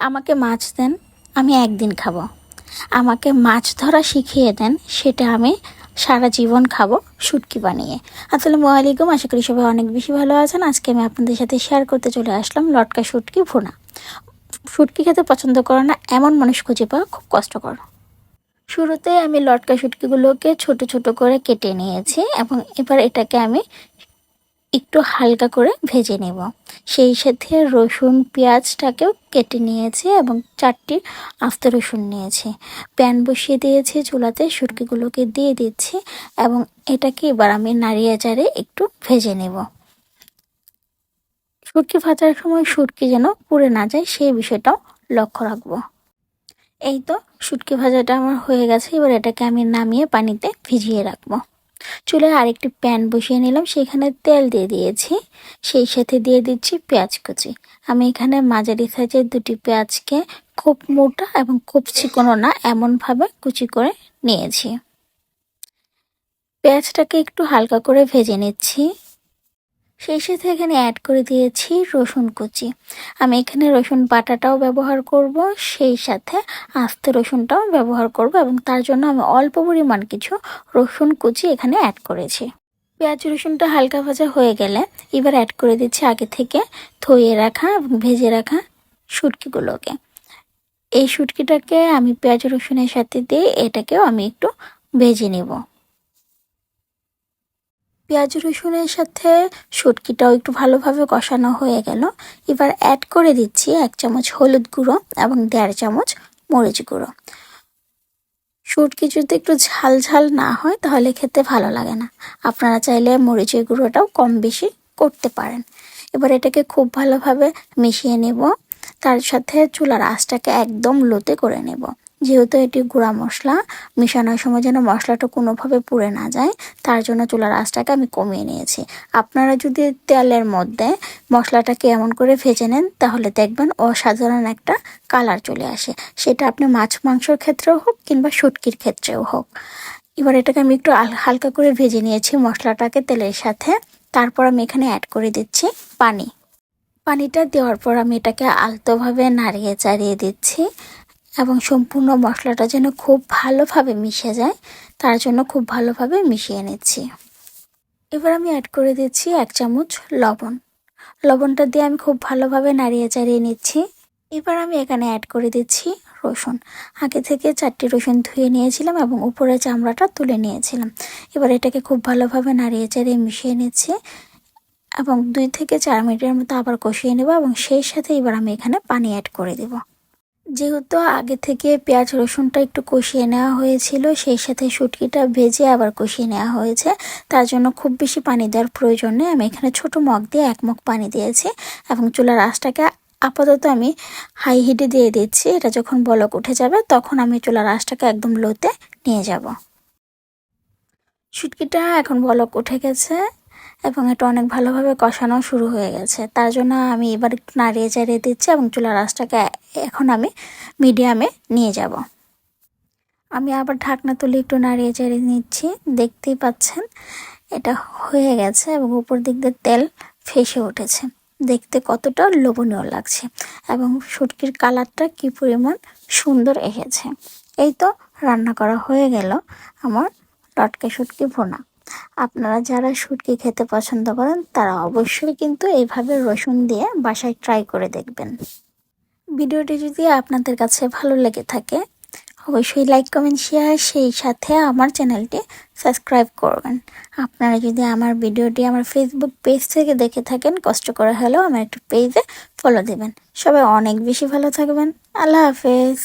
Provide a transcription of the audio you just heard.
আমাকে মাছ দেন, আমি একদিন খাবো। আমাকে মাছ ধরা শিখিয়ে দেন, সেটা আমি সারা জীবন খাবো শুটকি বানিয়ে। আসসালামু আলাইকুম, আশা করি সবাই অনেক বেশি ভালো আছেন। আজকে আমি আপনাদের সাথে শেয়ার করতে চলে আসলাম লটকা শুটকি ভুনা। শুটকি খেতে পছন্দ করে না এমন মানুষ খুঁজে পাওয়া খুব কষ্টকর। শুরুতে আমি লটকা শুটকিগুলোকে ছোট ছোট করে কেটে নিয়েছি এবং এবার এটাকে আমি একটু হালকা করে ভেজে নেব। সেই সাথে রসুন পেঁয়াজটাকেও কেটে নিয়েছি এবং 4টি আস্ত রসুন নিয়েছি। প্যান বসিয়ে দিয়েছি, চুলাতে শুটকিগুলোকে দিয়ে দিচ্ছি এবং এটাকে এবার আমি নাড়িয়ে চাড়িয়ে একটু ভেজে নেব। শুটকি ভাজার সময় শুটকি যেন পুড়ে না যায় সেই বিষয়টাও লক্ষ্য রাখবো। এই তো শুটকি ভাজাটা আমার হয়ে গেছে। এবার এটাকে আমি নামিয়ে পানিতে ভিজিয়ে রাখবো। চুলায় আরেকটি প্যান বসিয়ে নিলাম, সেখানে তেল দিয়ে দিয়েছি। সেই সাথে দিয়ে দিচ্ছি পেঁয়াজ কুচি। আমি এখানে মাঝারি সাইজের 2টি পেঁয়াজকে খুব মোটা এবং খুব চিকনো না এমনভাবে কুচি করে নিয়েছি। পেঁয়াজটাকে একটু হালকা করে ভেজে নিচ্ছি। সেই সাথে এখানে অ্যাড করে দিয়েছি রসুন কুচি। আমি এখানে রসুন বাটাটাও ব্যবহার করব, সেই সাথে আস্ত রসুনটাও ব্যবহার করব এবং তার জন্য আমি অল্প পরিমাণ কিছু রসুন কুচি এখানে অ্যাড করেছি। পেঁয়াজ রসুনটা হালকা ভাজা হয়ে গেলে এবার অ্যাড করে দিচ্ছি আগে থেকে ধুয়ে রাখা এবং ভেজে রাখা শুটকিগুলোকে। এই শুটকিটাকে আমি পেঁয়াজ রসুনের সাথে দিয়ে এটাকেও আমি একটু ভেজে নেব। পেঁয়াজ রসুনের সাথে শুটকিটাও একটু ভালোভাবে কষানো হয়ে গেল। এবার অ্যাড করে দিচ্ছি 1 চামচ হলুদ গুঁড়ো এবং 1.5 চামচ মরিচ গুঁড়ো। শুটকি যদি একটু ঝাল ঝাল না হয় তাহলে খেতে ভালো লাগে না। আপনারা চাইলে মরিচের গুঁড়োটাও কম বেশি করতে পারেন। এবার এটাকে খুব ভালোভাবে মিশিয়ে নেব। তার সাথে চুলার আঁচটাকে একদম লোতে করে নেব। যেহেতু এটি গুঁড়া মশলা, মিশানোর সময় যেন মশলাটা কোনোভাবে পুড়ে না যায়, তার জন্য চুলার আঁচটাকে আমি কমিয়ে নিয়েছি। আপনারা যদি তেলের মধ্যে মশলাটাকে এমন করে ভেজে নেন তাহলে দেখবেন অসাধারণ একটা কালার চলে আসে, সেটা আপনি মাছ মাংসর ক্ষেত্রেও হোক কিংবা শুটকির ক্ষেত্রেও হোক। এবার এটাকে আমি একটু হালকা করে ভেজে নিয়েছি মশলাটাকে তেলের সাথে। তারপর আমি এখানে অ্যাড করে দিচ্ছি পানি। পানিটা দেওয়ার পর আমি এটাকে আলতোভাবে নাড়িয়ে চাড়িয়ে দিচ্ছি এবং সম্পূর্ণ মশলাটা যেন খুব ভালোভাবে মিশে যায় তার জন্য খুব ভালোভাবে মিশিয়ে নিচ্ছি। এবার আমি অ্যাড করে দিচ্ছি 1 চামচ লবণ। লবণটা দিয়ে আমি খুব ভালোভাবে নাড়িয়ে চাড়িয়ে নিচ্ছি। এবার আমি এখানে অ্যাড করে দিচ্ছি রসুন। আগে থেকে 4টি রসুন ধুয়ে নিয়েছিলাম এবং উপরে চামড়াটা তুলে নিয়েছিলাম। এবার এটাকে খুব ভালোভাবে নাড়িয়ে চাড়িয়ে মিশিয়ে নিচ্ছি এবং 2 থেকে 4 মিনিটের মতো আবার কষিয়ে নেব এবং সেই সাথে এবার আমি এখানে পানি অ্যাড করে দেব। যেহেতু আগে থেকে পেঁয়াজ রসুনটা একটু কষিয়ে নেওয়া হয়েছিল, সেই সাথে শুটকিটা ভেজে আবার কষিয়ে নেওয়া হয়েছে, তার জন্য খুব বেশি পানি দেওয়ার প্রয়োজন নেই। আমি এখানে ছোট মগ দিয়ে 1 মগ পানি দিয়েছি এবং চুলার আঁচটাকে আপাতত আমি হাই হিটে দিয়ে দিচ্ছি। এটা যখন বলক উঠে যাবে তখন আমি চুলার আঁচটাকে একদম লোতে নিয়ে যাব। শুটকিটা এখন বলক উঠে গেছে এবং এটা অনেক ভালোভাবে কষানো শুরু হয়ে গেছে। তার জন্য আমি এবার একটু নাড়িয়ে চাড়িয়ে দিচ্ছি এবং চুলার আঁচটাকে এখন আমি মিডিয়ামে নিয়ে যাব। আমি আবার ঢাকনা তুলে একটু নাড়িয়ে চাড়িয়ে নিচ্ছি। দেখতেই পাচ্ছেন এটা হয়ে গেছে এবং উপর দিক দিয়ে তেল ফেসে উঠেছে। দেখতে কতটা লোভনীয় লাগছে এবং শুটকির কালারটা কি পরিমাণ সুন্দর এসেছে। এই তো রান্না করা হয়ে গেল আমার লটকা শুটকি ভুনা। আপনারা যারা শুটকি খেতে পছন্দ করেন তারা অবশ্যই কিন্তু এইভাবে রসুন দিয়ে বাসায় ট্রাই করে দেখবেন। ভিডিওটি যদি আপনাদের কাছে ভালো লেগে থাকে অবশ্যই লাইক কমেন্ট শেয়ার, সেই সাথে আমার চ্যানেলটি সাবস্ক্রাইব করবেন। আপনারা যদি আমার ভিডিওটি আমার ফেসবুক পেজ থেকে দেখে থাকেন কষ্ট করে হলেও আমার একটু পেজে ফলো দেবেন। সবাই অনেক বেশি ভালো থাকবেন। আল্লাহ হাফেজ।